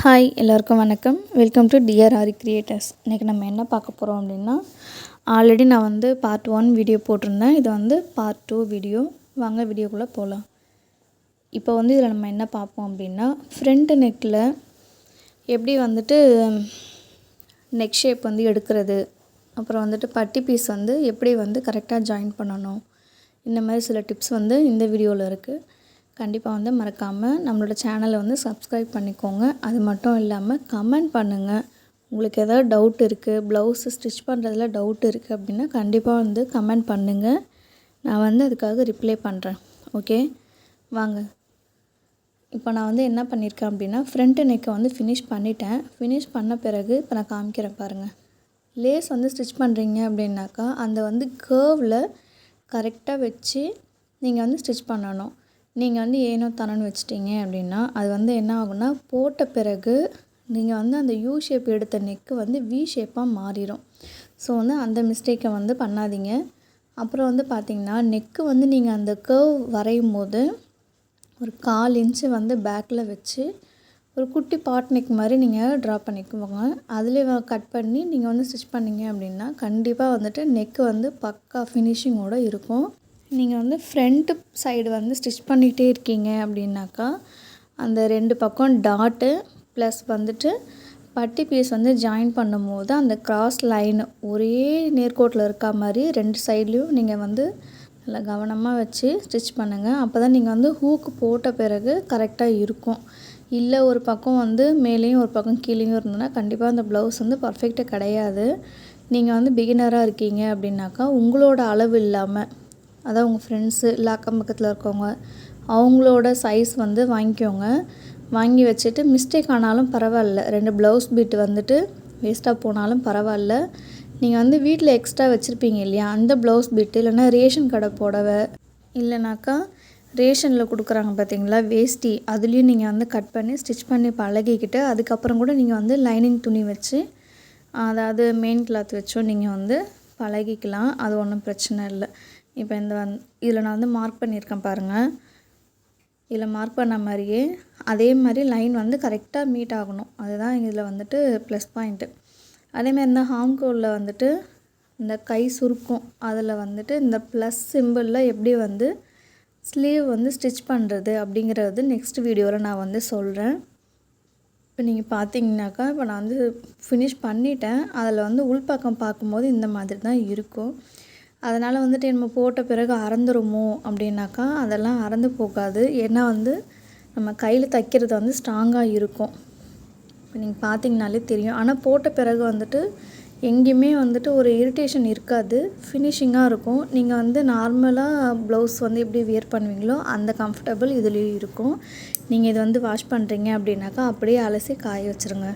Hi எல்லாருக்கும் வணக்கம். Welcome to TRR creators. இன்றைக்கி நம்ம என்ன பார்க்க போகிறோம் அப்படின்னா, ஆல்ரெடி நான் வந்து பார்ட் 1 வீடியோ போட்டிருந்தேன். இது வந்து பார்ட் 2 வீடியோ. வாங்க வீடியோக்குள்ளே போகலாம். இப்போ வந்து இதில் நம்ம என்ன பார்ப்போம் அப்படின்னா, ஃப்ரண்ட் நெக்கில் எப்படி வந்துட்டு நெக் ஷேப் வந்து எடுக்கிறது, அப்புறம் வந்துட்டு பட்டி பீஸ் வந்து எப்படி வந்து கரெக்டாக ஜாயின் பண்ணணும், இந்த மாதிரி சில டிப்ஸ் வந்து இந்த வீடியோவில் இருக்குது. கண்டிப்பாக வந்து மறக்காமல் நம்மளோட சேனலை வந்து சப்ஸ்கிரைப் பண்ணிக்கோங்க. அது மட்டும் இல்லாமல் கமெண்ட் பண்ணுங்கள். உங்களுக்கு ஏதாவது டவுட் இருக்குது, ப்ளவுஸு ஸ்டிச் பண்ணுறதுல டவுட் இருக்குது அப்படின்னா கண்டிப்பாக வந்து கமெண்ட் பண்ணுங்கள். நான் வந்து அதுக்காக ரிப்ளை பண்ணுறேன். ஓகே, வாங்க. இப்போ நான் வந்து என்ன பண்ணியிருக்கேன் அப்படின்னா, ஃப்ரண்ட்டு நெக்கை வந்து ஃபினிஷ் பண்ணிட்டேன். ஃபினிஷ் பண்ண பிறகு இப்போ நான் காமிக்கிறேன் பாருங்கள். லேஸ் வந்து ஸ்டிச் பண்ணுறீங்க அப்படின்னாக்கா அந்த வந்து கேர்வில் கரெக்டாக வச்சு நீங்கள் வந்து ஸ்டிச் பண்ணணும். நீங்கள் வந்து ஏனோ தானோன்னு வச்சிட்டிங்க அப்படின்னா அது வந்து என்ன ஆகும்னா, போட்ட பிறகு நீங்கள் வந்து அந்த யூ ஷேப் எடுத்த நெக்கு வந்து வி ஷேப்பாக மாறிடும். ஸோ வந்து அந்த மிஸ்டேக்கை வந்து பண்ணாதீங்க. அப்புறம் வந்து பார்த்திங்கன்னா, நெக்கு வந்து நீங்கள் அந்த கர்வ் வரையும் போது ஒரு 1/4 இன்ச்சு வந்து பேக்கில் வச்சு ஒரு குட்டி பாட் நெக் மாதிரி நீங்கள் ட்ரா பண்ணிக்குவாங்க. அதிலே கட் பண்ணி நீங்கள் வந்து ஸ்டிச் பண்ணிங்க அப்படின்னா கண்டிப்பாக வந்துட்டு நெக்கு வந்து பக்கா ஃபினிஷிங்கோடு இருக்கும். நீங்கள் வந்து ஃப்ரண்ட்டு சைடு வந்து ஸ்டிச் பண்ணிகிட்டே இருக்கீங்க அப்படின்னாக்கா அந்த 2 பக்கம் டாட்டு ப்ளஸ் வந்துட்டு பட்டி பீஸ் வந்து ஜாயின் பண்ணும்போது அந்த கிராஸ் லைன் ஒரே நேர்கோட்டில் இருக்கா மாதிரி 2 சைட்லேயும் நீங்கள் வந்து நல்லா கவனமாக வச்சு ஸ்டிச் பண்ணுங்கள். அப்போ தான் நீங்கள் வந்து ஹூக்கு போட்ட பிறகு கரெக்டாக இருக்கும். இல்லை ஒரு பக்கம் வந்து மேலேயும் ஒரு பக்கம் கீழேயும் இருந்ததுன்னா கண்டிப்பாக அந்த ப்ளவுஸ் வந்து பர்ஃபெக்டாக கிடையாது. நீங்கள் வந்து பிகினராக இருக்கீங்க அப்படின்னாக்கா உங்களோட அளவு இல்லாமல், அதான் உங்கள் ஃப்ரெண்ட்ஸு இல்லை அக்கம் பக்கத்தில் இருக்கவங்க அவங்களோட சைஸ் வந்து வாங்கிக்கோங்க. வாங்கி வச்சுட்டு மிஸ்டேக் ஆனாலும் பரவாயில்ல, 2 ப்ளவுஸ் பிட் வந்துட்டு வேஸ்ட்டாக போனாலும் பரவாயில்ல. நீங்கள் வந்து வீட்டில் எக்ஸ்ட்ரா வச்சுருப்பீங்க இல்லையா, அந்த ப்ளவுஸ் பிட்டு இல்லைனா ரேஷன் கடை புடவை இல்லைனாக்கா ரேஷனில் கொடுக்குறாங்க பார்த்தீங்களா வேஷ்டி, அதுலேயும் நீங்கள் வந்து கட் பண்ணி ஸ்டிச் பண்ணி பழகிக்கிட்டு அதுக்கப்புறம் கூட நீங்கள் வந்து லைனிங் துணி வச்சு, அதாவது மெயின் கிளாத் வச்சும் நீங்கள் வந்து பழகிக்கலாம். அது ஒன்றும் பிரச்சனை இல்லை. இப்போ இதில் நான் வந்து மார்க் பண்ணியிருக்கேன் பாருங்கள். இதில் மார்க் பண்ண மாதிரியே அதே மாதிரி லைன் வந்து கரெக்டாக மீட் ஆகணும். அதுதான் இதில் வந்துட்டு ப்ளஸ் பாயிண்ட்டு. அதேமாதிரி இந்த ஹாம்கோலில் வந்துட்டு இந்த கை சுருக்கும், அதில் வந்துட்டு இந்த ப்ளஸ் சிம்பிளில் எப்படி வந்து ஸ்லீவ் வந்து ஸ்டிச் பண்ணுறது அப்படிங்கிறது நெக்ஸ்ட் வீடியோவில் நான் வந்து சொல்கிறேன். இப்போ நீங்கள் பார்த்தீங்கன்னாக்கா இப்போ நான் வந்து ஃபினிஷ் பண்ணிட்டேன். அதில் வந்து உள்பக்கம் பார்க்கும்போது இந்த மாதிரி தான் இருக்கும். அதனால் வந்துட்டு நம்ம போட்ட பிறகு அறந்துருமோ அப்படின்னாக்கா அதெல்லாம் அறந்து போகாது. ஏன்னா வந்து நம்ம கையில் தைக்கிறது வந்து ஸ்ட்ராங்காக இருக்கும். இப்போ நீங்கள் பார்த்தீங்கனாலே தெரியும். ஆனால் போட்ட பிறகு வந்துட்டு எங்கேயுமே வந்துட்டு ஒரு இரிட்டேஷன் இருக்காது, ஃபினிஷிங்காக இருக்கும். நீங்கள் வந்து நார்மலாக ப்ளவுஸ் வந்து எப்படி வியர் பண்ணுவீங்களோ அந்த கம்ஃபர்டபுள் இதுலேயும் இருக்கும். நீங்கள் இது வந்து வாஷ் பண்ணுறீங்க அப்படின்னாக்கா அப்படியே அலசி காய வச்சுருங்க.